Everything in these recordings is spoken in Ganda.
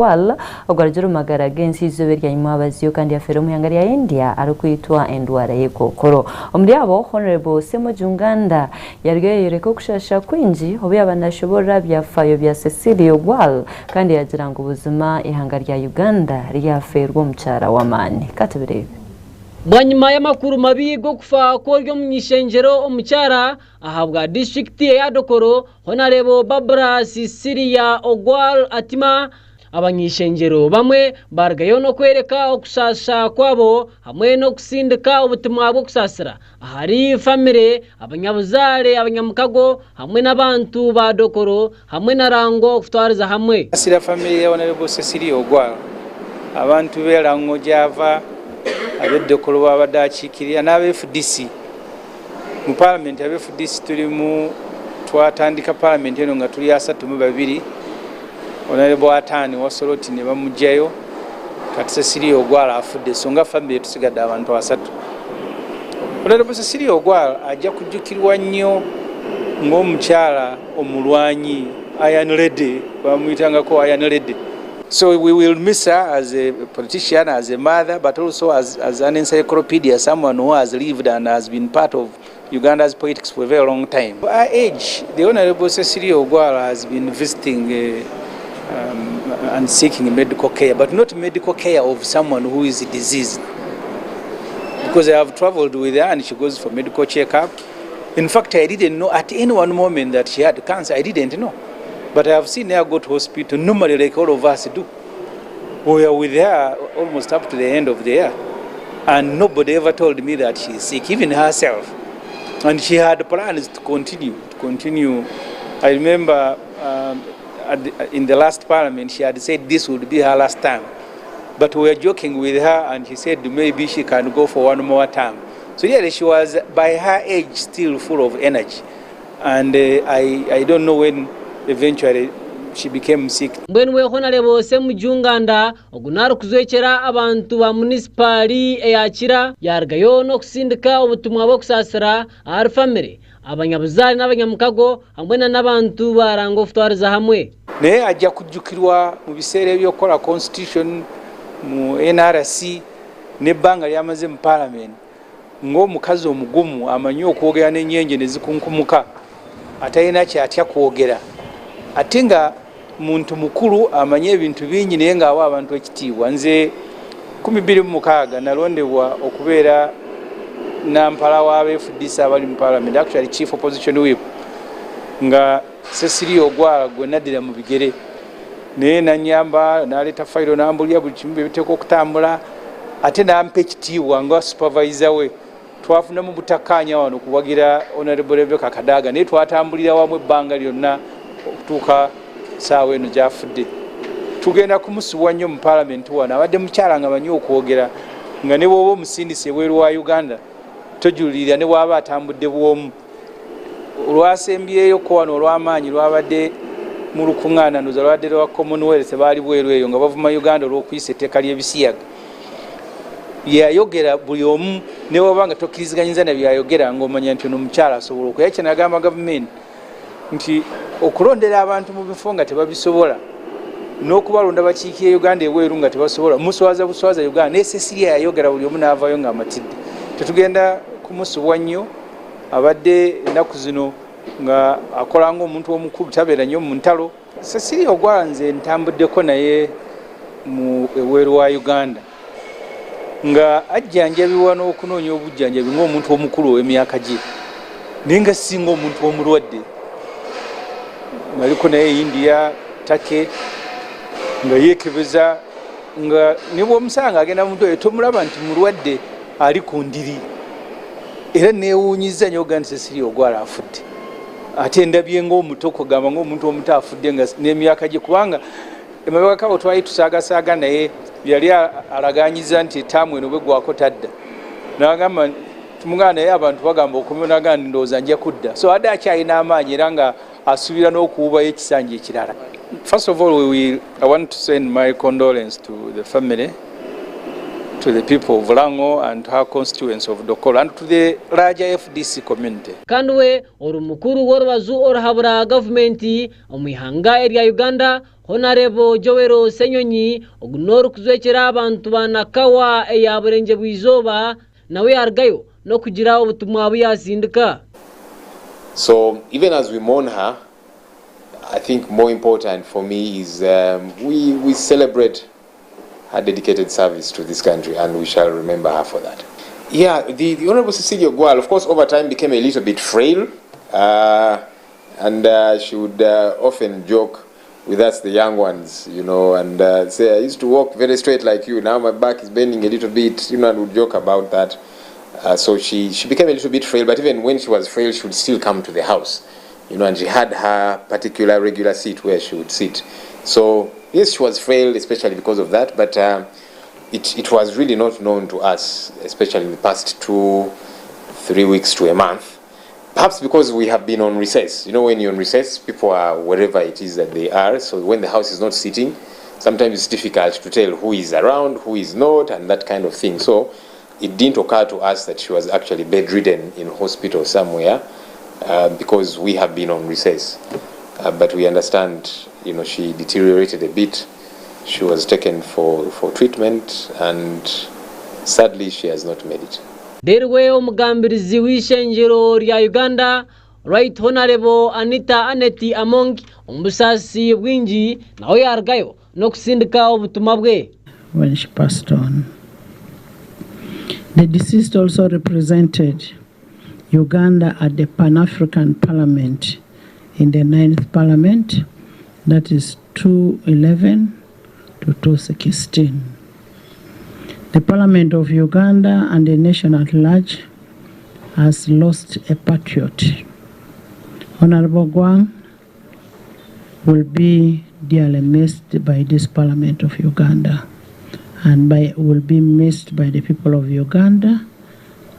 Wal ogwarjuru magara gensi zoberya imwabaziyo kandi afero muhangari ya India arikuitwa endwara y'ekokoro omuri abo Honorable Semujunganda yaryoyereko kushasha kwinji obuya banashobora byafayo bya Cecilia Ogwal kandi yagiranga ubuzima ihangari ya Uganda ryaferwa mucara w'amani katubirebe Bwanyuma y'amakuru mabi go kufa koryo munyishengero omucara ahabwa district ya Dokoro Honorable Barbara Cecilia Ogwal atima abanyishengero bamwe bargayo no kwereka okusasa kwabo hamwe no kusindika ubutumwa bwo kusasira ahari family abanyabuzare abanyamukago hamwe n'abantu ba Dokoro hamwe na rango kutwariza hamwe asira family ya Honorable Cecilia Ogwal abantu berango java abedokoro babadachikiriya n'abe FDC mu parliament abe FDC tuli mu twatandika parliament eno nga tuli asatu mu babiri Honorable Atani wasoloti ne bamujjayo kati Cecilia Ogwal afudde songa family tusigadde abantu asatu. Honorable Cecilia Ogwal ajja kujjukirwa nnyo ng'omukyala omulwanyi Iron Lady bamuyitangako Iron Lady. So we will miss her as a politician, as a mother, but also as an encyclopedia, someone who has lived and has been part of Uganda's politics for a very long time. At our age, the Honorable Cecilia Ogwal has been visiting and seeking medical care, but not medical care of someone who is diseased. Because I have traveled with her and she goes for medical checkup. In fact, I didn't know at any one moment that she had cancer. I didn't know. But I have seen her go to hospital normally like all of us do. We are with her almost up to the end of the year. And nobody ever told me that she is sick, even herself. And she had plans to continue. I remember in the last parliament, she had said this would be her last time. But we were joking with her and she said maybe she can go for one more time. So yeah, she was by her age still full of energy. And I don't know when eventually she became sick. Mbwenwe Honorable Semujunganda ogunaro kuzwekera abantu ba municipali eyakira yargayo no kusindika ubutumwa bwo kusasira ahari family abanyabuzari n'abanyamukago hamwe n'abantu barango futwariza hamwe ne ajja kujjukirwa mu biseere by'okola constitution mu NRC ne banga lyamaze mu parliament ng'omukazi omugumu amanyi okwogera n'ennyenje ne zikunkumuka atayina kyatya kwogera ate nga muntu mukulu amanye ebintu bingi naye ng'awa abantu ekitiibwa. Nze 2026 nalondebwa okubeera nampala wa FDC abali mu parliament, actually chief opposition whip, nga Cecilia Ogwal gwe naddira mu bigere naye nanyamba naleeta fayiro nambulya buli kimu biteeka okutambula ate nampa ekitiibwa nga supervisor we. Twafuna mu butakkaanya wano kuwagira Honorable Rebecca Kadaga naye twatambulira wamu ebbanga lyonna okutuuka saawa eno gyafudde. Tugenda kumusubwa nnyo mu parliament wano abadde mukyala nga banyi okwogera nga ne bw'oba omusindisi ebweru wa Uganda tojulirira ne bw'aba atambudde bw'omu. Olwasembyeyo ko wano olw'amaanyi lwabadde mu lukuŋŋaana ndoza lwabadde lwa Commonwealth baali bweru eyo nga bavuma Uganda olw'okuyisa etteeka ly'ebisiyaga. Yayogera buli omu ne bw'oba nga tokkiriziganyiza na byayogera ng'omanya nti ono omukyala asobola okukola. Kye nagamba gavumenti nti okulondera abantu mu bifo nga tebabisobola n'okubalonda bakiikira Uganda ebweru nga tebasobola muswaza buswaza Uganda ne Cecilia yayogera buli omu n'avaayo nga amatidde. Tetugenda kumusubwa nnyo abadde ennaku zino nga akola ng'omuntu omukulu tabeera nnyo mu ntalo. Cecilia Ogwal nze ntambuddeko naye mu ebweru wa Uganda nga ajjanjabibwa n'okunoonya obujjanjabi ng'omuntu omukulu ow'emyaka gye naye nga singa omuntu omulwadde. Naliko naye India take nga yeekebeza nga ne bw'omusanga agenda muntu oyo tomulaba nti mulwadde ali ku ndiri. Era neewuunyiza nnyo ogamba nti Cecilia Ogwal afudde ate ndabye ng'omuto kugamba ng'omuntu omuto afudde nga n'emyaka gye kubanga emabega kabo twali tusaagasaaga naye yali alaganyiza nti etaamu eno bwegwako tadda n'agamba tumugana naye abantu bagamba okumyonaga ndowooza nja kudda. So adde akyalina amaanyi era nga asubira n'okuwubayo ekisanja ekirala. First of all, I want to send my condolence to the family, to the people of Lango and her constituents of Dokoro and to the larger FDC community. Kandwe orumukuru w'orubazu oruhabura gavumenti omwihanga erya Uganda Honorable Joero Senyonyi ogunor kuzwekera abantu banakawa eyaburenje bwizoba nawe yargayo no kugira obutumwa buyasindika. So even as we mourn her, I think more important for me is we celebrate her dedicated service to this country, and we shall remember her for that. Yeah, the Honorable Cecilia Ogwal, of course, over time became a little bit frail, and she would often joke with us, the young ones, you know, and say, I used to walk very straight like you, now my back is bending a little bit, you know, and would joke about that. So she became a little bit frail, but even when she was frail, she would still come to the house, you know, and she had her particular regular seat where she would sit. So yes, she was frail, especially because of that, but it was really not known to us, especially in the past 2-3 weeks to a month. Perhaps because we have been on recess. You know, when you're on recess, people are wherever it is that they are. So when the house is not sitting, sometimes it's difficult to tell who is around, who is not, and that kind of thing. So it didn't occur to us that she was actually bedridden in hospital somewhere because we have been on recess. But we understand, you know, she deteriorated a bit. She was taken for treatment, and sadly she has not made it. Derwe omugambirizi w'ishenjero rya Uganda, Right Honorable Anita Aneti Among ombusasi bwinji nawe yargayo no kusindika obutumwa bwe. When she passed on, the deceased also represented Uganda at the Pan-African Parliament in the 9th Parliament, that is 2011 to 2016. The Parliament of Uganda and the nation at large has lost a patriot. Honorable Gwang will be dearly missed by this Parliament of Uganda, and will be missed by the people of Uganda,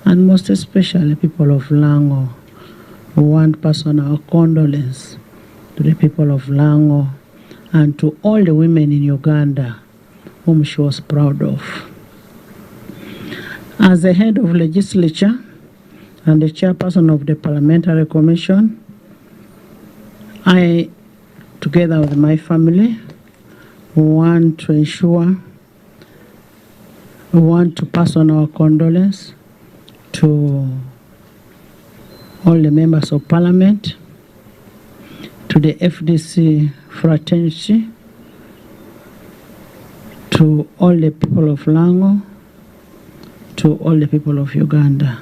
and most especially people of Lango. We want personal condolence to the people of Lango and to all the women in Uganda whom she was proud of. As the head of legislature and the chairperson of the Parliamentary Commission, I, together with my family, want to pass on our condolence to all the members of Parliament, to the FDC fraternity, to all the people of Lango, to all the people of Uganda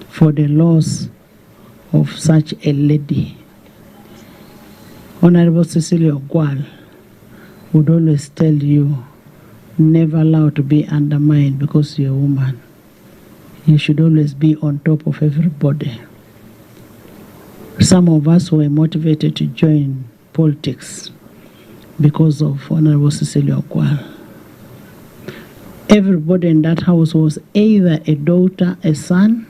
for the loss of such a lady. Honorable Cecilia Ogwal would always tell you, never allow to be undermined because you're a woman. You should always be on top of everybody. Some of us were motivated to join politics because of Honorable Cecilia Ogwal. Everybody in that house was either a daughter, a son,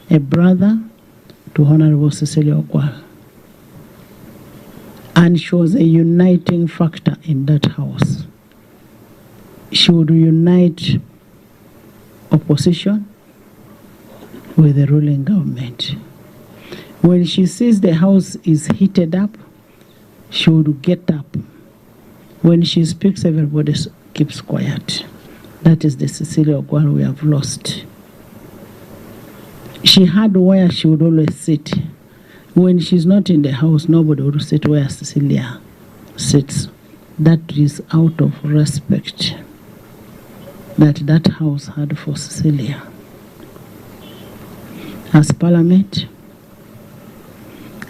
a brother to Honorable Cecilia Ogwal. And she was a uniting factor in that house. She would unite opposition with the ruling government. When she sees the house is heated up, she would get up. When she speaks, everybody keeps quiet. That is the Cecilia Ogwal we have lost. She had where she would always sit. When she's not in the house, nobody would sit where Cecilia sits. That is out of respect that house had for Cecilia. As Parliament,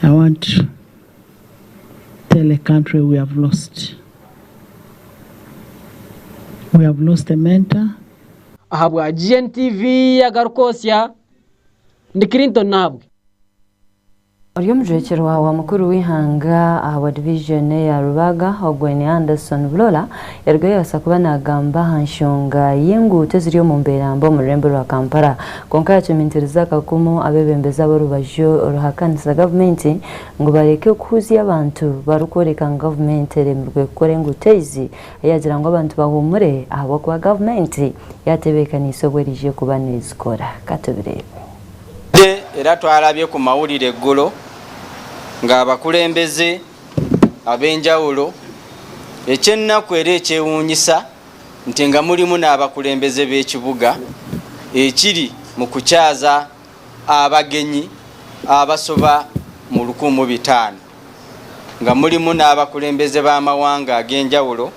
I want to tell a country we have lost. We have lost a mentor. Ahabwa Gntv AGARIKWOTSYA ndi Clinton nabwe. Oriyo mujekero wa mukuru w'ihanga wa division ya Rubaga Ogweni Anderson Bulola yarwaye asakuba nagamba hanshonga y'ingute ziriyo mu mberambo mu rembo rwa Kampala konka yaceminteriza kakumo abebembeza barubajo ruhakanisa government ngo bareke kuzi abantu barukoreka government remurwe kore ngutezi yagira ngo abantu bahumure abo kwa government yatebekaniso bwerije kubanezikora katubire era twalabye ku mawulire eggulo ng'abakulembeze ab'enjawulo ekyennaku era ekyewuunyisa nti nga mulimu n'abakulembeze b'ekibuga ekiri mu kukyaza abagenyi abasoba mu 1500 nga mulimu n'abakulembeze b'amawanga ag'enjawulo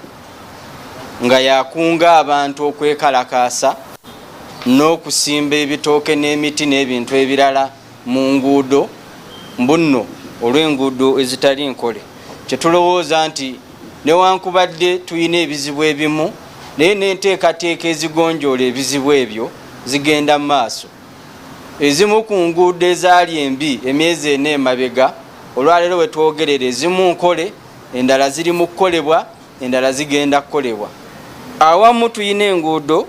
nga yakunga abantu okwekalakaasa n'okusimba ebitooke n'emiti n'ebintu ebirala mu nguudo mbunno olw'enguudo ezitali nkole. Kyetulowooza nti newankubadde tuyina ebizibu ebimu naye n'enteekateeka ezigonjoola ebizibu ebyo zigenda mu maaso. Ezimu ku nguudo ezaali embi emyezi 4 emabega olwaleero we twogerera ezimu nkole, endala ziri mu kukolebwa, endala zigenda kukolebwa. Awamu tuyina enguudo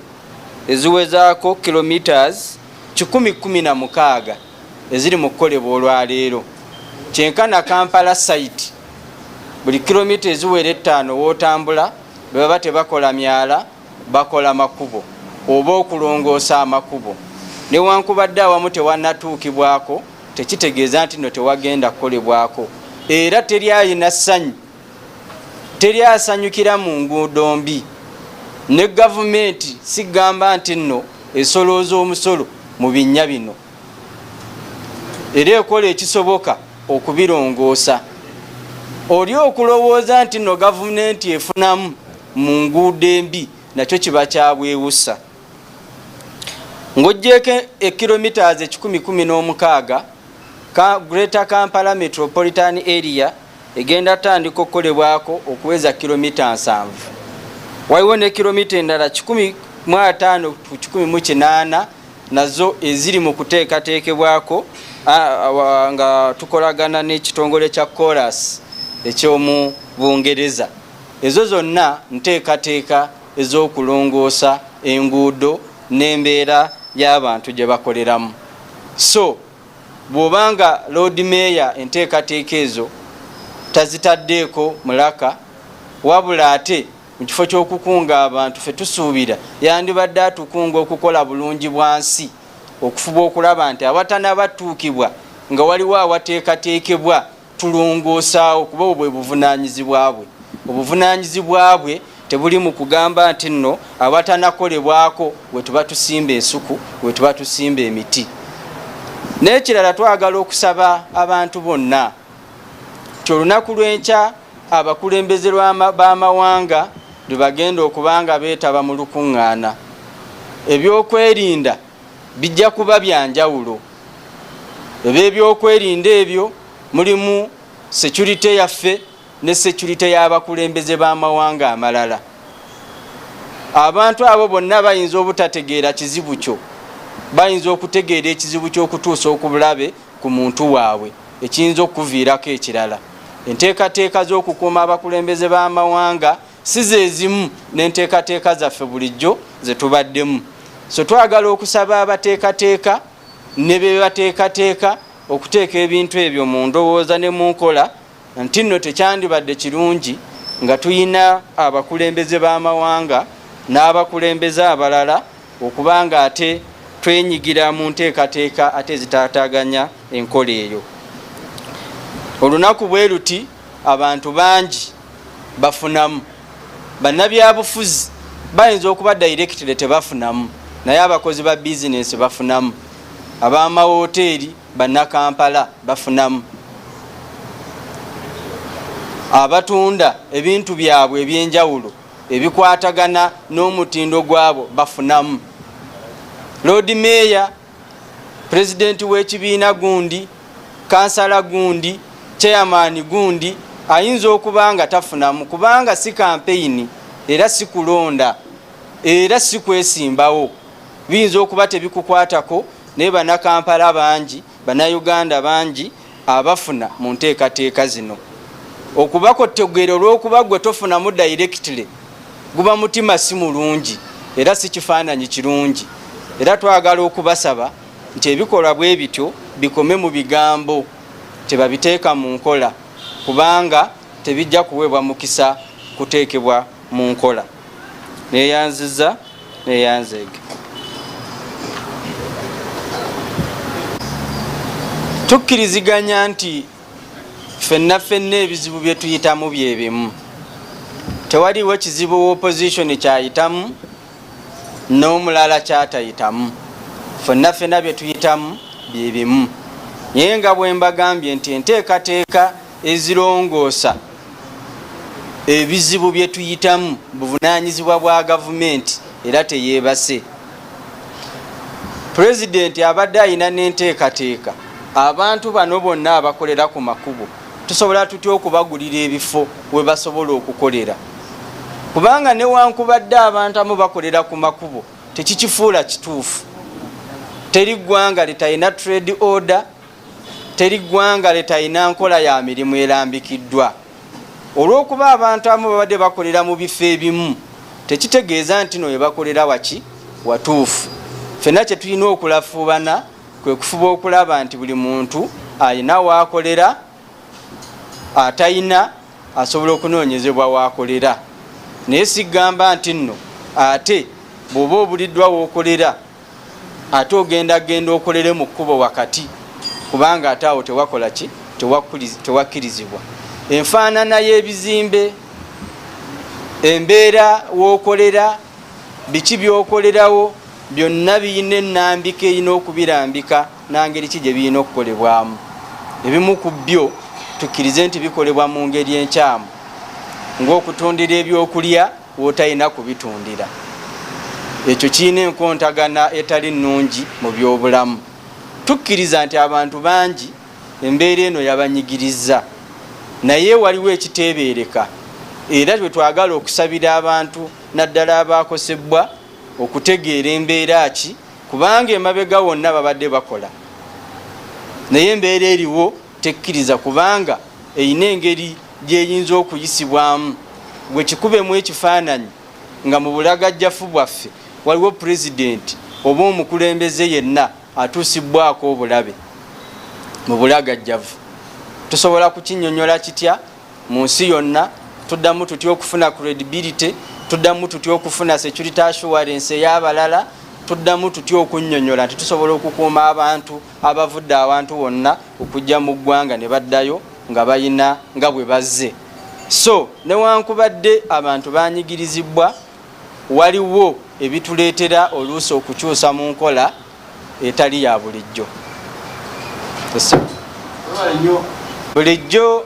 eziwezaako kilometers 116 eziri mu kukolebwa olwaleero. Kyenkana Kampala site buli kilomita eziwera 5 wootambula baba tebakola myala, bakola makubo oba okulongoosa amakubo. Newankubadde awamu tewannatuukibwako tekitegeeza nti no tewagenda kukolebwako. Era teri ayina ssanyu, teri asanyukira mu nguudo mbi. Ne gavumenti sigamba nti nno esolooza omusolo mu binnya bino, era ekola ekisoboka okubirongoosa. Oli okulowooza nti no gavumenti efunamu mu nguudo embi nakyo kiba kyabwewusa. Ng'oggyeko kilometers 116 Greater Kampala Metropolitan Area egenda tandika okukolebwako okuweza kilomita 7. Waliwo ne kilomita endala 15 ku 18 nazo eziri mu kuteekateekebwako nga tukolagana n'ekitongole kya Chorus ekyomu Bungereza. Ezo zonna nteekateeka ez'okulongoosa enguudo n'embeera y'abantu gye bakoleramu. So bw'obanga Lord Mayor enteekateeka ezo tazitaddeeko mulaka, wabula ate mu kifo ky'okukunga abantu ffe tusuubira yandibadde atukunga okukola bulungi bwansi, okufuba okulaba nti abatanabatuukibwa nga waliwo awateekateekebwa tulongoosaawo, kuba obwo bwe buvunaanyizibwa bwe. Obuvunaanyizibwa bwe tebuli mu kugamba nti nno abatanakolebwako we tuba tusimba ensuku, we tuba tusimba emiti. N'ekirala twagala okusaba abantu bonna nti olunaku lw'enkya abakulembeze b'amawanga lwe bagenda okubanga beetaba mu lukuŋŋaana, ebyokwerinda bijja kuba bya njawulo. Ebyokwerinda ebyo mulimu security yaffe ne security y'abakulembeze b'amawanga amalala. Abantu abo bonna bayinza obutategeera kizibu kyo, bayinza okutegeera ekizibu ky'okutuusa okubulabe ku muntu waabwe ekiyinza okuviirako ekirala. Enteekateeka z'okukuuma abakulembeze b'amawanga si ze zimu n'enteekateeka zaffe bulijjo ze tubaddemu. So twagala okusaba abateekateeka ne be bateekateeka okuteeka ebintu ebyo mu ndowooza ne mu nkola nti nno tekyandibadde kirungi nga tuyina abakulembeze b'amawanga n'abakulembeze abalala okubanga ate twenyigira mu nteekateeka ate zitaataganya enkola eyo. Olunaku bwe luti abantu bangi bafunamu. Bannabyabufuzi bayinza okuba directly tebafunamu, naye abakozi ba bizinesi bafunamu, ab'amawoteeri bannakampala bafunamu, abatunda ebintu byabwe ebyenjawulo ebikwatagana n'omutindo gwabo bafunamu. Lord Mayor, President w'ekibiina gundi, kansala gundi, chairman gundi ayinza okuba nga tafunamu kubanga si campaign era si kulonda era si kwesimbawo. Biyinza okuba tebikukwatako naye bannakampala bangi, bannayuganda bangi abafuna mu nteekateeka zino. Okubakotegera olw'okuba gwe tofunamu directly guba mutima si mulungi era si kifaananyi kirungi. Era twagala okubasaba nti ebikolwa bwe bityo bikome mu bigambo, tebabiteeka mu nkola kubanga tebijja kuweebwa mukisa kuteekebwa mu nkola. Neyanziza neyanzeege. Tukkiriziganya nti ffenna ebizibu bye tuyitamu bye bimu. tewaliwo kizibu opposition kyayitamu n'omulala kyatayitamu, ffenna ffenna bye tuyitamu bye bimu. Naye nga bwe mbagambye nti enteekateeka ezirongoosa ebizibu bye tuyitamu buvunaanyizibwa bwa gavumenti era teyeebase. Pulezidenti abadde ayina n'enteekateeka abantu bano bonna abakolera ku makubo tusobola tutya okubagulira ebifo we basobola okukolera, kubanga newankubadde abantu amu bakolera ku makubo tekikifuula kituufu. Teri ggwanga litalina trade order, teri ggwanga litalina nkola ya mirimu erambikiddwa. Olw'okuba abantu amu babadde bakolera mu bifo ebimu tekitegeeza nti no we bakolera waki watuufu. Ffenna kye tulina okulafuubana kwe kufuba okulaba nti buli muntu alina waakolera, atayina asobola okunoonyezebwa waakolera. Naye sigamba nti nno ate bw'oba obuliddwa wookolera ate ogendagenda okolere mu kkubo wakati, kubanga ate awo tewakola ki tewakkirizibwa. Enfaanana y'ebizimbe, embeera wookolera, biki byokolerawo byonna biyina ennambika erina okubirambika nangeri ki gye birina okukolebwamu. Ebimu ku byo tukkirize nti bikolebwa mu ngeri enkyamu, ng'okutundira ebyokulya wootalina kubitundira. Ekyo kirina enkontagana etali nnungi mu byobulamu. Tukkiriza nti abantu bangi embeera eno yabanyigiriza, naye waliwo ekiteebereka era twe twagala okusabira abantu naddala abaakosebwa okutegeera embeera ki, kubanga emabega wonna babadde bakola naye embeera eriwo tekkiriza, kubanga eyina engeri gyeyinza okuyisibwamu. Bwe kikubemu ekifaananyi nga mu bulagajjafu bwaffe waliwo pulezidenti oba omukulembeze yenna atuusibwako obulabe mu bulagajjavu, tusobola kukinnyonnyola kitya mu nsi yonna? Tuddamu tutya okufuna credibility, tuddamu tutya okufuna security assurance ey'abalala, tuddamu tutya okunnyonnyola nti tusobola okukuuma abantu abavudde awantu wonna okujja mu ggwanga ne baddayo nga bayina nga bwe bazze. So newankubadde abantu banyigirizibwa, waliwo ebituleetera oluusi okukyusa mu nkola etali ya bulijjo. Bulijjo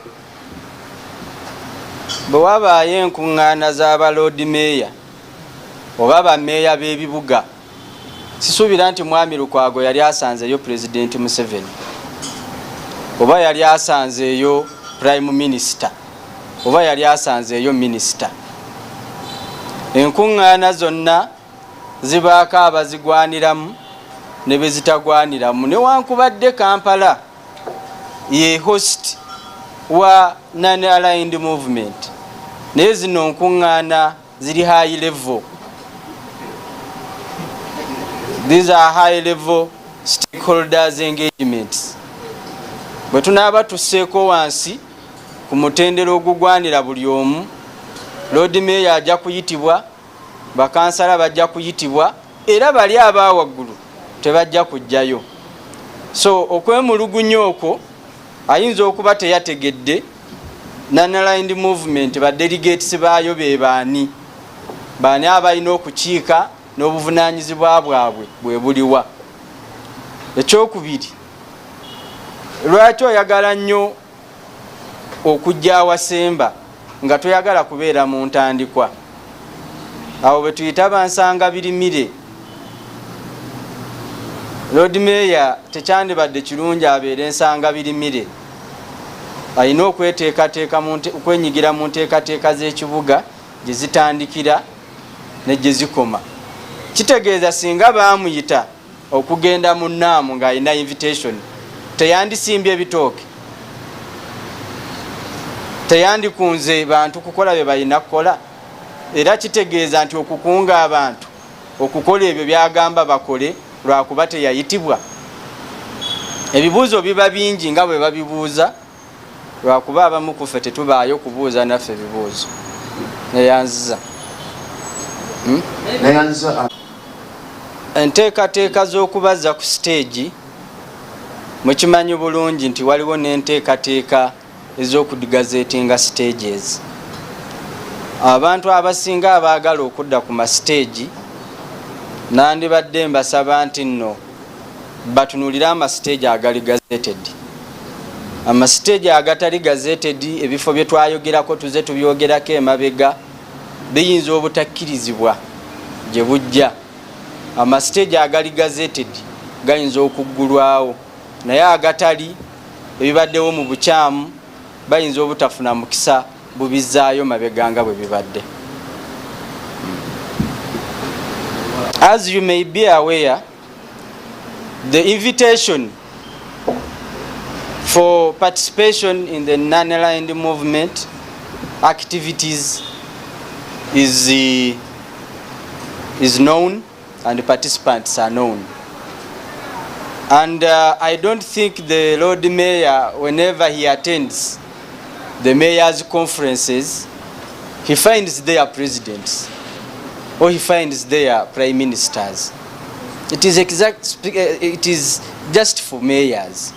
bwe wabaayo enkuŋŋaana z'abaloodi meeya oba bameeya b'ebibuga, sisuubira nti Mwami Lukwago yali asanzeeyo Pulezidenti Museveni oba yali asanzeeyo Prime Minister oba yali asanzeeyo Minisita. Enkuŋŋaana zonna zibaako abazigwaniramu ne be zitagwaniramu. Newankubadde Kampala ye host wa non-aligned movement, naye zino nkuŋŋaana ziri high level. These are high level stakeholders engagements. Bwe tunaaba tusseeko wansi ku mutendera ogugwanira buli omu, Lord Mayor ajja kuyitibwa, bakansala bajja kuyitibwa, era bali abaawaggulu tebajja kujjayo. So okwemulugunya okwo ayinza okuba teyategedde non-aligned movement ba delegates baayo be baani abalina okukiika n'obuvunaanyizibwa bwabwe bwe buliwa. Ekyokubiri, lwaki oyagala nnyo okujja awasemba nga toyagala kubeera mu ntandikwa? Awo bwe tuyita bansanga birimire. Lord Mayor tekyandibadde kirungi abeere nsanga birimire, alina okwenyigira mu nteekateeka z'ekibuga gye zitandikira ne gye zikoma. Kitegeeza singa baamuyita okugenda mu nnaamu ng'alina invitation, teyandisimbye bitooke, teyandikunze bantu kukola bye balina kukola. Era kitegeeza nti okukunga abantu okukola ebyo byagamba bakole lwakuba teyayitibwa. Ebibuuzo biba bingi nga bwe babibuuza, lwakuba abamu ku ffe tetubaayo kubuuza naffe ebibuuzo. Neyanziza enteekateeka z'okubaza ku stage, mukimanyi bulungi nti waliwo n'enteekateeka ez'okudigazeetinga stages. abantu abasinga abaagala okudda ku masiteegi nandibadde mbasaba nti nno batunulire amasiteegi agali gazetted. Amasiteegi agatali gazetted, ebifo bye twayogerako tuze tubyogerako emabega biyinza obutakkirizibwa gye bujja. Amasiteegi agali gazetted gayinza okuggulwawo, naye agatali ebibaddewo mu bukyamu bayinza obutafuna mukisa bubizaayo mabega nga bwe bibadde. As you may be aware, the invitation for participation in the non-aligned movement activities is known and participants are known. And I don't think the Lord Mayor, whenever he attends the mayors' conferences, he finds their presidents or he finds their prime ministers. It is just for mayors.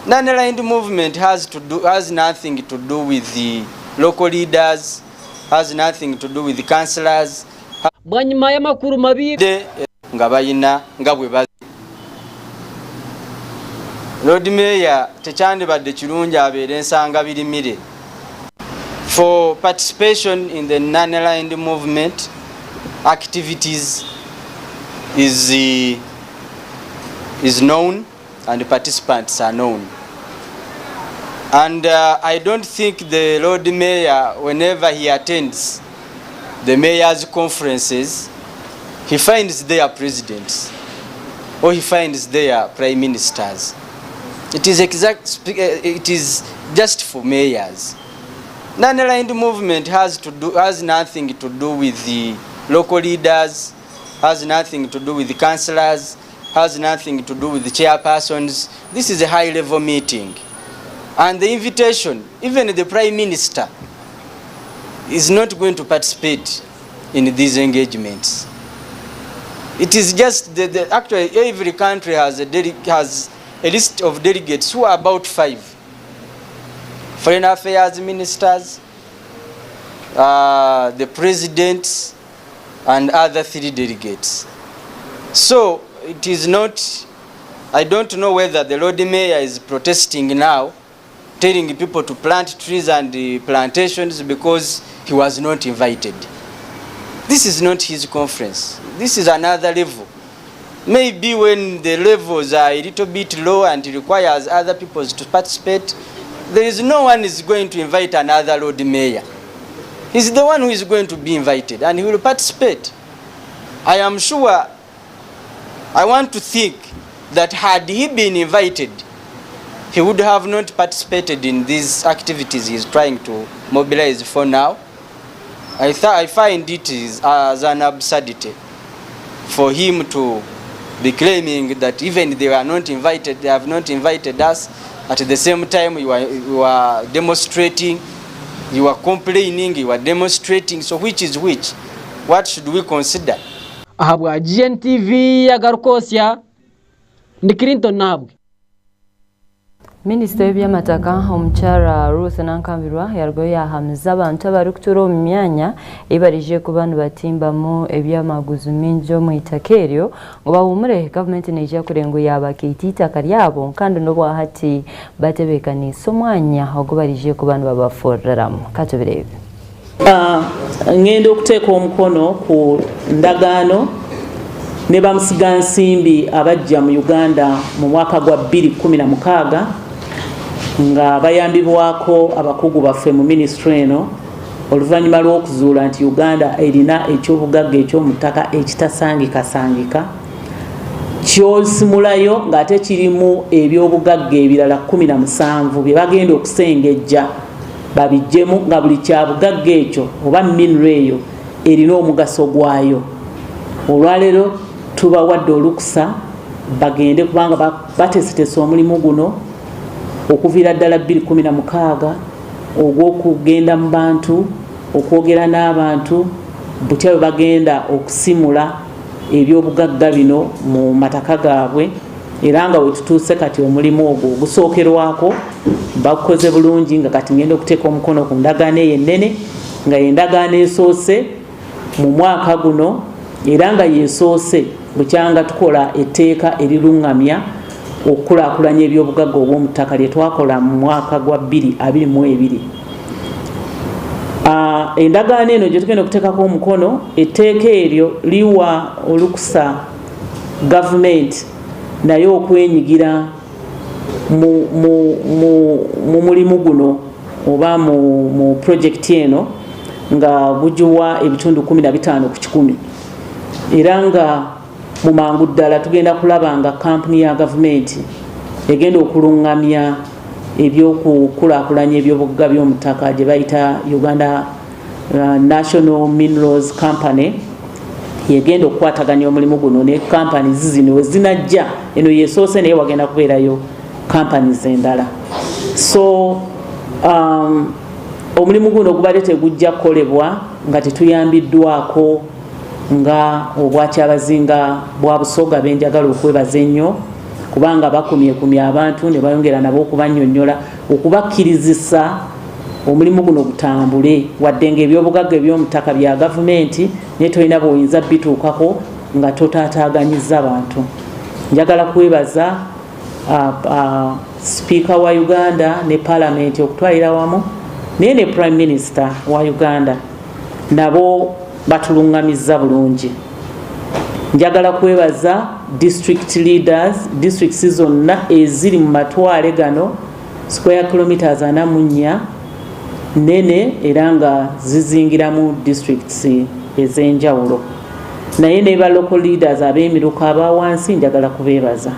Non-aligned movement has nothing to do with the local leaders, has nothing to do with the councillors. Bwanyuma y'amakuru mabi nga bayina nga bwe bazi. Lord Mayor tekyandibadde kirungi abeere ensanga birimire. For participation in the non-aligned movement activities is known and participants are known. And I don't think the Lord Mayor, whenever he attends the mayors' conferences, he finds their presidents or he finds their prime ministers. It is just for mayors. Non-aligned movement has nothing to do with the local leaders, has nothing to do with the councillors, has nothing to do with the chairpersons. This is a high-level meeting. And the invitation, even the Prime Minister is not going to participate in these engagements. It is just actually every country has a list of delegates who are about 5. Foreign affairs ministers, the presidents, and other 3 delegates. So it is not, I don't know whether the Lord Mayor is protesting now, telling people to plant trees and plantations because he was not invited. This is not his conference. This is another level. Maybe when the levels are a little bit low and it requires other people to participate, there is no one is going to invite another Lord Mayor. He's the one who is going to be invited and he will participate. I am sure, I want to think that had he been invited, he would have not participated in these activities he is trying to mobilize for now. I find it as an absurdity for him to be claiming that even they were not invited, they have not invited us. At the same time, you are demonstrating, you are complaining, you are demonstrating. So which is which? What should we consider? ahabwa Gntv AGARIKWOTSYA ndi Clinton nahabwe. Minisita w'ebyamataka omukyala Ruth Nankambirwa yarwayo yahamza abantu abari kutura omu myanya ebarije ku bantu batimbamu ebyamaguzi mingi omu itaka eryo ngo bahumure gavumenti neija kurengo yabakeita itaka lyabo kandi n'obwa hati batebekanisa omwanya ogwo barije ku bantu babaforeramu katubirebe. Ngenda okuteeka omukono ku ndagaano ne bamusigansimbi abajja mu Uganda mu mwaka gwa 2016 nga bayambibwako abakugu baffe mu ministry eno oluvannyuma lw'okuzuula nti Uganda erina ekyobugagga eky'omutaka ekitasangika kyosimulayo ng'ate kirimu ebyobugagga ebirala 17 bye bagenda okusengejja babijjemu nga buli kyabugagga ekyo oba mineral eyo erina omugaso gwayo. Olwaleero tubawadde olukusa bagende kubanga batesetesa omulimu guno okuviira ddala 2016 ogw'okugenda mu bantu okwogera n'abantu butya bagenda okusimula ebyobugagga bino mu mataka gaabwe era nga wetutuuse kati omulimu ogwo gusookerwako bakoze bulungi nga kati ngenda okuteeka omukono ku ndagaano eyo ennene nga endagaano esoose mu mwaka guno era nga yesoose bukyanga tukola etteeka erirungamya okukulaakulanya ebyobugagga obw'omutaka lye twakola mu mwaka gwa 2022. Endagaano eno gye tugenda okuteekako omukono, etteeka eryo liwa olukusa gavumenti naye okwenyigira mu mulimu guno oba mu projekiti eno nga gujiwa ebitundu 15 ku 100 era nga mu mangu ddala tugenda kulaba nga kampuni ya gavumenti egenda okulungamya ebyokukulaakulanya ebyobugagga by'omutaka gye bayita Uganda National Minerals Company yegenda okukwataganya omulimu guno ne kampani zino we zinajja eno yesoose naye wagenda kubeerayo kampani endala. So omulimu guno gubadde tegujja kukolebwa nga tetuyambiddwako nga obwakyabazinga bwa Busoga benjagala okwebaza ennyo kubanga bakumye abantu ne bayongera nabo okubannyonnyola okubakkirizisa omulimu guno gutambule wadde ng'ebyobugagga eby'omutaka bya gavumenti naye tolina bw'oyinza bituukako nga totaataaganyiza abantu. Njagala kwebaza Sipiika wa Uganda ne Paalamenti okutwalira wamu naye ne Prime Minister wa Uganda nabo batulungamizza bulungi. Njagala kwebaza district leaders, districts zonna eziri mu matwale gano square kilometers 44 nene era nga zizingiramu districts ez'enjawulo naye ne ba local leaders ab'emiruka abawansi njagala kubeebaza.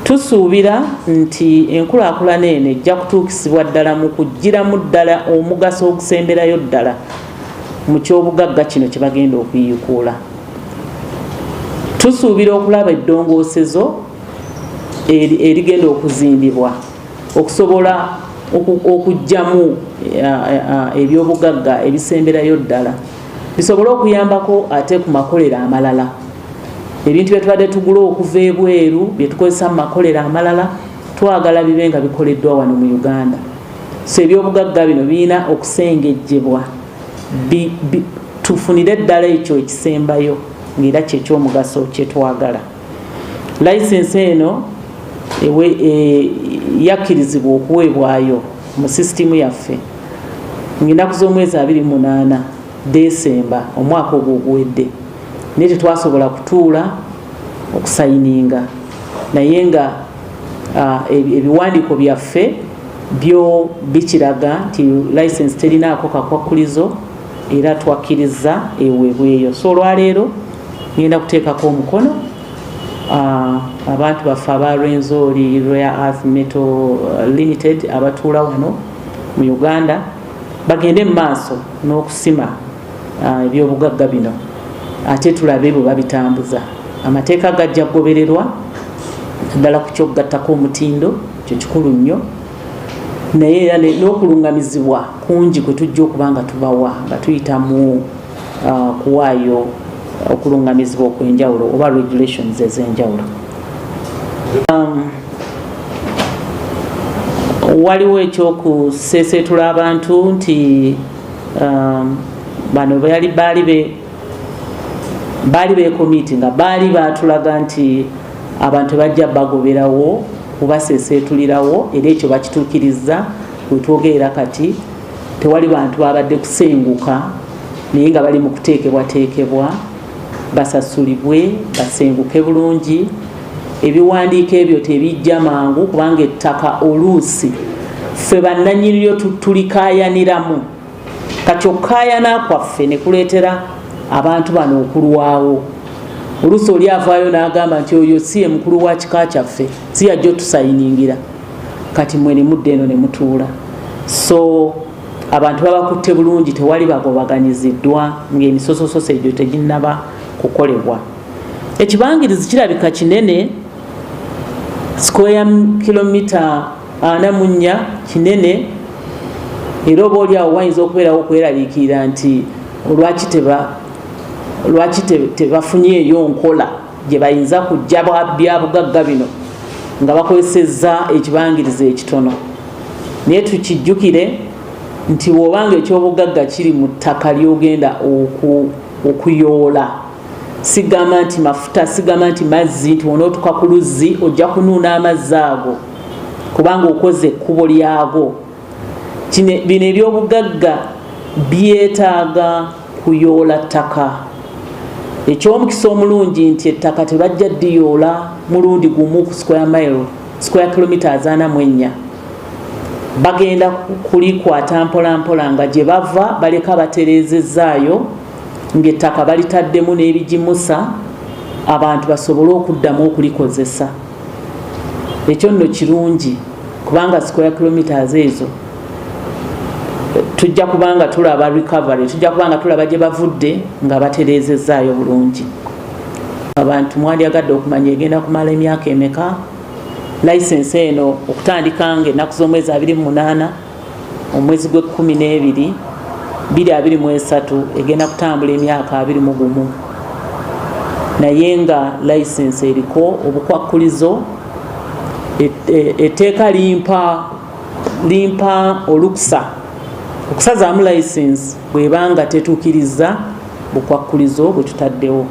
Tusuubira nti enkulaakulana eno ejja kutuukisibwa ddala mu kugiramu ddala omugaso ogusemberayo ddala mu kyobugagga kino kye bagenda okuyikuula. Tusuubira okulaba eddongoosezo erigenda okuzimbibwa okusobola okugyamu ebyobugagga ebisemberayo ddala bisobole okuyambako ate ku makolero amalala. Ebintu bye tubadde tugula okuva ebweru bye tukozesa mu makolero amalala twagala bibe nga bikoleddwa wano mu Uganda. So ebyobugagga bino birina okusengejjebwa tufunire ddala ekyo ekisembayo ng'era kyekyomugaso kyetwagala. Layisensi eno yakkirizibwa okuweebwayo mu sisitimu yaffe ng'ennaku z'omwezi 28 Desemba omwaka ogwo oguwedde naye tetwasobola kutuula okusayininga naye nga ebiwandiiko byaffe byo bikiraga nti layisensi terinaako kakwakkulizo era twakkiriza eweebweyo. So olwaleero ngenda kuteekako omukono abantu baffe aba Rwenzori Rare Earth Metal Limited abatuula wano mu Uganda bagende mu maaso n'okusima ebyobugagga bino ate tulabe bwe babitambuza. Amateeka gajja kugobererwa ddala ku kyokgattako omutindo kyo kikulu nnyo naye era n'okulungamizibwa kungi kwe tujja okuba nga tubawa nga tuyita mu kuwaayo okulungamizibwa okw'enjawulo oba regulations ez'enjawulo. Waliwo ekyokuseeseetula abantu nti bano baali beekomiti nga baali baatulaga nti abantu bajja bagoberawo kubaseeseetulirawo era ekyo bakituukiriza wetwogerera kati tewali bantu babadde kusenguka naye nga bali mu kuteekebwateekebwa basasulibwe basenguke bulungi. Ebiwandiiko ebyo tebijja mangu kubanga ettaka oluusi ffe bannannyini tulikaayaniramu kati okkaayana kwaffe ne kuleetera abantu bano okulwawo. Oluusi oli avaayo n'agamba nti oyo si ye mukulu wa kika kyaffe si yajja otusayiningira kati mwe ne mudda eno ne mutuula. So abantu babakutte bulungi tewali bagobaganyiziddwa ng'emisosososo egyo teginnaba kukolebwa. Ekibangirizi kirabika kinene square kilomita 44 kinene era oba oli awo wayinza okubeerawo okweraliikirira nti lwaki tebafunyeeyo nkola gye bayinza kujja bya bugagga bino nga bakozesezza ekibangirizi ekitono. Naye tukijjukire nti bw'obanga ekyobugagga kiri mu ttaka ly'ogenda okuyoola, sigamba nti mafuta, sigamba nti mazzi, nti onootuka ku luzzi ojja kunuuna amazzi ago kubanga okoze ekkubo lyago. Bino ebyobugagga byetaaga kuyoola ttaka. Ekyomukisa omulungi nti ettaka tebajja ddiyoola mulundi gumu ku square kilometers 44. Bagenda kulikwata mpolampola nga gye bava baleka batereezezaayo ng'ettaka balitaddemu n'ebigimusa abantu basobole okuddamu okulikozesa. Ekyo nno kirungi kubanga square kilometers ezo tujja kubanga tulaba recovery, tujja kubanga tulaba gye bavudde nga batereezezaayo bulungi. Abantu mwandyagadde okumanya egenda kumala emyaka emeka. License eno okutandika ng'ennaku z'omwezi 28 omwezi gwe12 2023 egenda kutambula emyaka 21. Naye nga license eriko obukwakkulizo, etteeka limpa olukusa okusazaamu license bw'ebanga tetuukiriza bukwakkulizo bwe tutaddewo.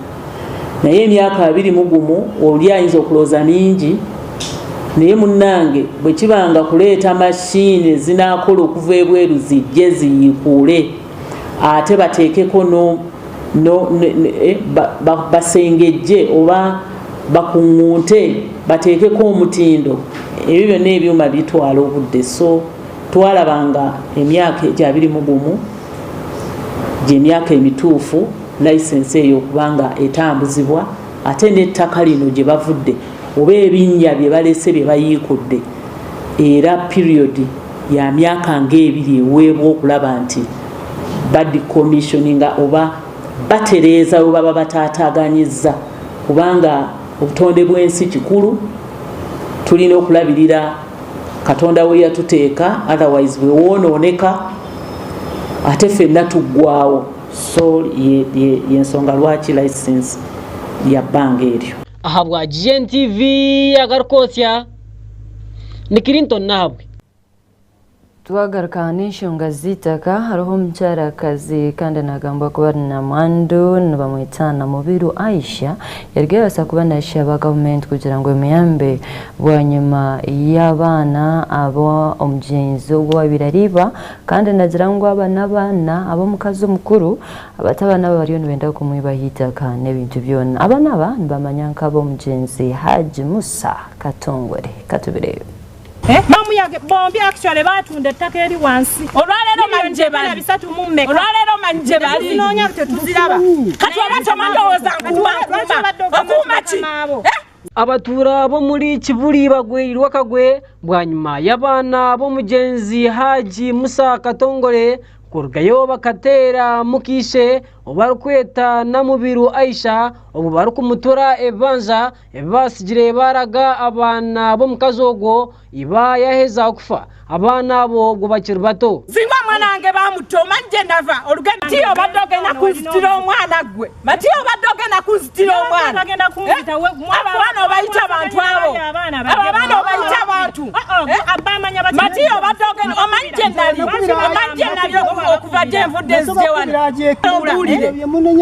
Naye emyaka 21 oli ayinza okulooza mingi, naye munnange bwe kibanga kuleeta mashini zinaakola okuva ebweru zijje ziyiikuule ate bateekeko basengejje oba bakuŋŋunte bateekeko omutindo, ebyo byonna ebyuma bitwala obudde. So twalabanga emyaka egya 21 gy'emyaka emituufu license eyo okubanga etambuzibwa, ate n'ettaka lino gye bavudde oba ebinnya bye balese bye bayiikudde era period ya myaka ng'ebiri eweebwa okulaba nti badecommissioninga oba batereeza we baba bataataaganyizza, kubanga obutonde bw'ensi kikulu, tulina okulabirira Katonda we yatuteeka, otherwise bwe woonooneka ate ffenna tuggwaawo. So y'ensonga lwaki license ya bbanga eryo. Ahabwa Gntv AGARIKWOTSYA ni Clinton nahabwe. Twagaruka n'enshonga z'itaka. Hariho omukyarakazi kandi nagambwa kuba namwandu nibamwita Mubiru Aisha yarigasa kuba nashaba government kugira ngo emuyambe bwanyuma y'abaana abo omugenzi ogwabirariba kandi nagira ngo abana abomukazi omukuru abatabana bariyo nibenda kumwibahitaka n'ebintu byona. Abana aba nibamanya nk'abo omugenzi Haji Musa Katongole katubirebe. Mamu yage bombi actually batunda ettaka eri wansi. Olwalero manje bali bisatu mu mmeka. Olwalero manje bali nonya tetuziraba. Kati abantu mandowooza nkuma ki? Abatura bo muri Kibuli bagwirirwa kagwe bwanyuma y'abaana b'omugenzi Haji Musa Katongole kurugayo bakatera mukishe obarukweta Mubiru Aisha obu barukumutura ebanja ebasigire baraga abana bomukazi ogwo iba yaheza kufa abana abo gubakiri bato. Zingwa mwanange bamuto manje nava olugenda tiyo badoge na kuzitira omwana gwe matiyo badoge na kuzitira omwana agenda kumvita we abana bayita abantu abo abana bayita abantu abamanya bati matiyo badoge omanje nali okuva jenvudde zijewana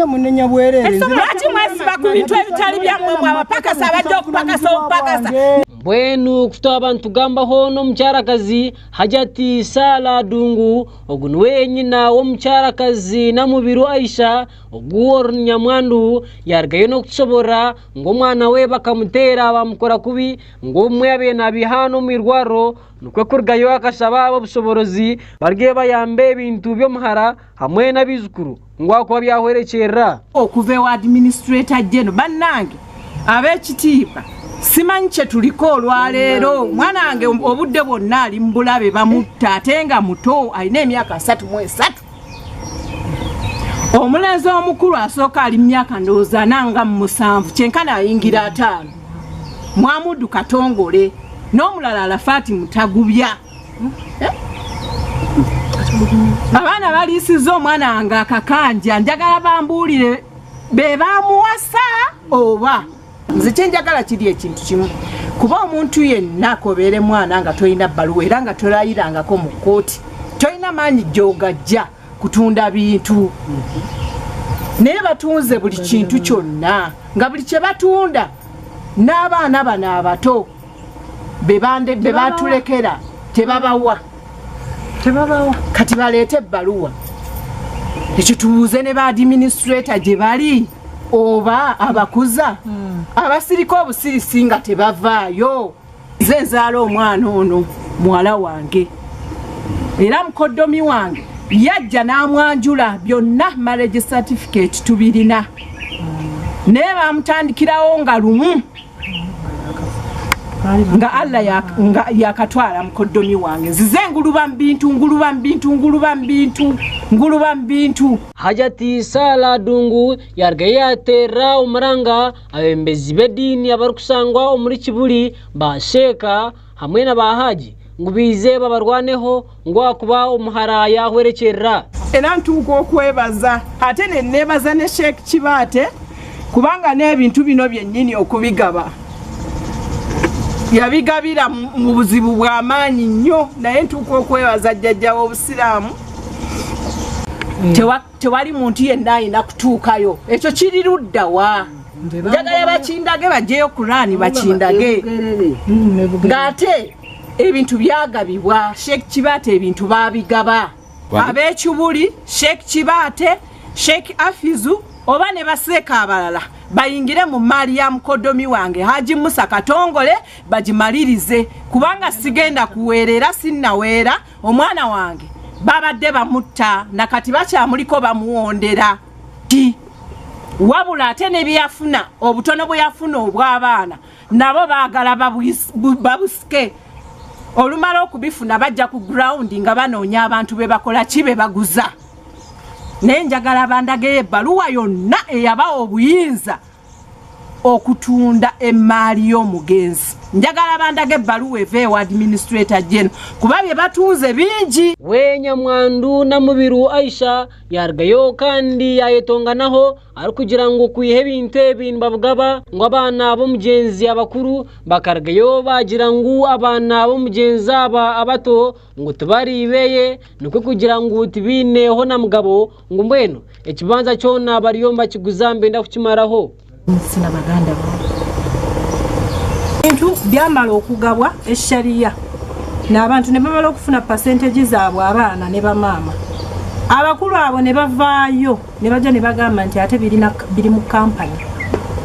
munenya bwerere lwaki mwesiba ku bintu ebitali byammwe abapakasa abadde okupakasa okupakasa bwenu kuto abantu gambaho n'omukyarakazi Hajati Sala Dungu ogu niwe nyina w'omukyarakazi Mubiru Aisha oguwo Nyamwandu yargayo n'okusobora ng'omwana we bakamutera bamukora kubi ng'omwe abena bihano mu irwaro nukwe kurgayo akasaba ab'obushobozi barge bayambe ebintu by'omuhara hamwe n'abizukuru ngwako byahwerekerera okuva ewa administrator general bannange ab'ekitiibwa simanyi kye tuliko olwaleero mwanange obudde bwonna ali mu bulabe bamutta ate nga muto alina emyaka 33. Omulenzi omukulu asooka ali mu myaka ndowooza nanga mu 7 kyenkana ayingira 5 Mwamudu Katongole n'omulala Alafati Mutagubya. Abaana baliisiza omwana wange akakanja njagala bambuulire be bamuwasa oba nze kyenjagala kiri ekintu kimu kuba omuntu yenna akobeere mwana nga tolina bbaluwa era nga tolayirangako mu kkooti toyina maanyi gy'ogajja kutunda bintu naye batunze buli kintu kyonna nga buli kye batunda n'abaana bano abato be batulekera tebabawa kati baleete ebbaluwa ekyo tubuuze ne ba administrator gye bali oba abakuza abasirika obusirisi nga tebavaayo. Nze nzaala omwana ono muwala wange era mukoddomi wange yajja n'amwanjula byonna marriage certificate tubirina naye bamutandikirawo nga lumu nga Allah yakatwala mukoddomi wange nzize nguluba mu bintu. Hajati Sala Dungu yargayatera umuranga abembezi b'edini abarukusangwa omuri Kibuli basheka hamwe n'abahaji ngubize babarwaneho ngo akuba umuhara yahwerekerera. Era ntuuka okwebaza ate ne nebaza ne Sheikh Kibaate kubanga n'ebintu bino byennyini okubigaba yabigabira mu buzibu bw'amaanyi nnyo naye ntuuka okwebaza jjajja w'Obusiraamu tewali muntu yenna ayina kutuukayo ekyo kiri ludda wa njagala bakindage bajjeyo Kurani bakindage ng'ate ebintu byagabibwa Sheikh Kibaate ebintu babigaba ab'Ekibuli Sheikh Kibaate Sheikh Afizu oba ne baseeka abalala bayingire mu maali ya mukoddomi wange Haji Musa Katongole bagimalirize kubanga sigenda kuweerera sinnaweera omwana wange babadde bamutta nakati bakyamuliko bamuwondera wabula ate ne byafuna obutono bwe yafuna obw'abaana nabo baagala babusike olumala okubifuna bajja ku ground nga banoonya abantu be bakola kibe baguza naye njagala bandage ebbaluwa yonna eyabawa obuyinza okutunda emaali y'omugenzi njagala bandage ebbaluwa eva ewa administrator general kuba bye batunze bingi. Wenyamwandu na Mubiru Aisha yargayo kandi yayetonganaho ari kugira ngo kuyihe bintu ebintu babugaba ngo abana b'omugenzi abakuru bakargayo bagira ngo abana b'omugenzi abato ngo tubaribeye nuko kugira ngo tibineho na mugabo ngo mbweno ekibanza cyona bariyomba kiguzambe nda kukimaraho sina baganda bintu byamala okugabwa eshariya n'abantu ne bamala okufuna percentage zaabwe abaana ne bamaama abakulu abo ne bavaayo ne bajja ne bagamba nti ate biri mu kampani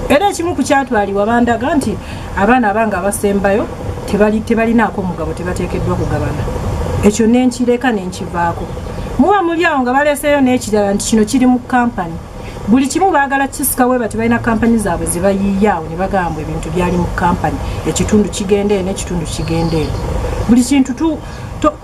era ekimu ku kyatwalibwa bandaga nti abaana abanga abasembayo tebalinaako mugabo tebateekeddwa kugabana ekyo nenkireka nenkivaako muba muli awo nga baleeseyo n'ekirala nti kino kiri mu kampani buli kimu baagala kisikawe bati balina kampani zaabwe zibayiiyaawo ne bagamba ebintu byali mu kampani ekitundu kigende n'ekitundu kigende buli kintu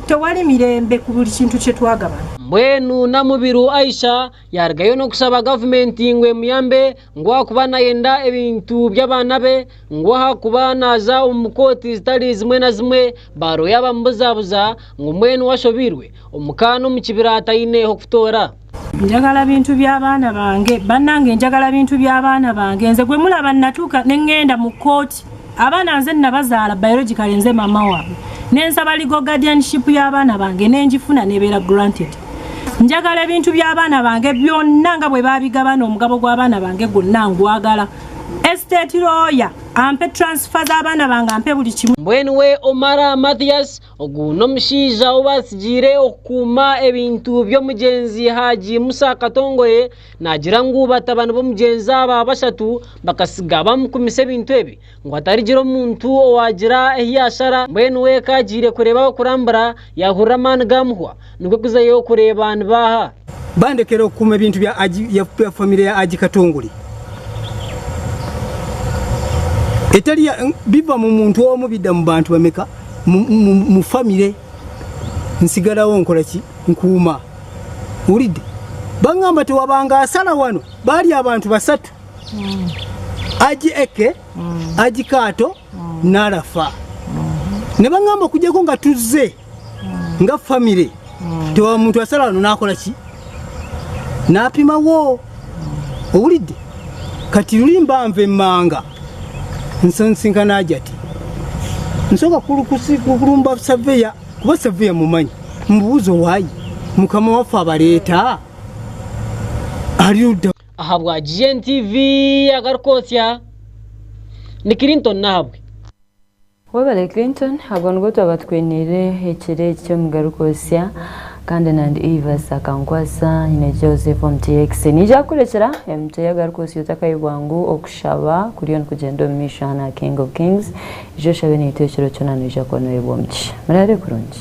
tewali mirembe ku buli kintu kye twagabana. Mbwenu na Mubiru Aisha yargayo no kusaba government ngwe muyambe ngo akubana yenda ebintu by'abana be ngo hakubana za umukoti zitali zimwe na zimwe baro yabambuzabuza ngo mbwenu washobirwe omukano mu kibirata ineho kutora. Njagala bintu by'abaana bange bannange njagala bintu by'abaana bange nze gwe mulaba natuka nengenda mu court abaana nze nabazaala biological nze mama waabwe nensaba legal guardianship y'abaana bange nenjifuna nebeera granted. Njagala ebintu by'abaana bange byonna nga bwe babigabana omugabo gw'abaana bange gwonna ngwagala. Estate lawyer ampe transfer z'abaana bange ampe buli kimu. Mbwenu we Omara Mathias oguno mushiija obasigire okuma ebintu by'omugenzi Haji Musa Katongole nagira ngu batabana b'omugenzi aba bashatu bakasiga bamukumise ebintu ebi ngo atarigira omuntu owagira ehiyashara. Mbwenu we kagire kureba kurambura yahurra mani gamuhwa niko kuzayo kureba nbaha bandekera okuma ebintu bya family ya Haji Katongole etali biva mu muntu omu bidda mu bantu bameka mu family nsigalawo nkola ki nkuuma ulidde bangamba tewabanga asala wano bali abantu basatu Haji Eke Haji Kato n'Arafa ne bangamba kujjako nga tuzze nga family tewa muntu asala wano nakola ki napimawo ulidde kati lulimba nve manga nsinkana ajati nsoka kulumba surveyor kuba surveyor mumanyi mbuzo wayi mukama waffe abaleeta aliudda ahabwa GNTV agarikwotsya ni Clinton nahabwe wabale Clinton agongo twabatwenire ekire ky'omugarikwotsya kandi nandi EVAS AKAANKWASA ine Joseph MTX nija kurekera MT agarikwotsya takayibwangu okushaba kuriyo kugenda mishana King of Kings jo shabe ni itokero cyona nija konoye bomchi murare kurungi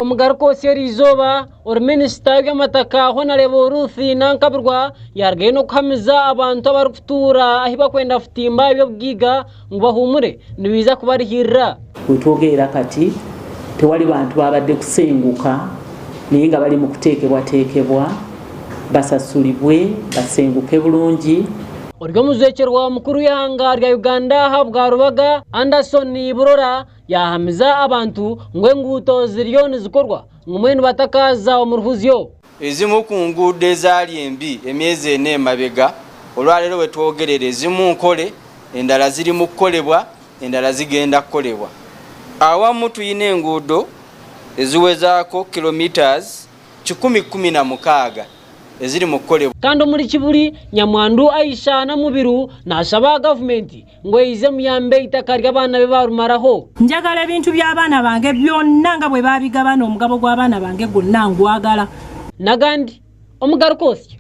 Omugarikwotsya rizoba or minister y'amataka honarebo Ruthi nankabirwa yargaye no kuhamiza abantu abarikutura ahiba kwenda futimba ebyo bwiga ngubahumure nibiza kubarihirira wetwogera kati tewali bantu babadde kusenguka naye nga bali mu kuteekebwateekebwa basasulibwe basenguke bulungi oryo muzekerwa mukuru y'ihanga rya Uganda habwa Rubaga Anderson Burora yahamiza abantu ngwenguto ziriyo nizikorwa ngumwe nibatakaza omuruhuzyo ezimu ku nguudo ezaali embi emyezi ene emabega olwaleero wetwogerera ezimu nkole endala ziri mu kukolebwa endala zigenda kukolebwa awamu tuyina enguudo eziwezaako kilometers 116 eziri mu kukolebwa kandi muri kibuli nyamwandu Aisha na mubiru nasaba gavumenti ngo ize muyambe itaka ry'abana be barumaraho njagala ebintu by'abaana bange byonna nga bwe babigabana omugabo gw'abaana bange gonna ngwagala nagandi omugarikwotsya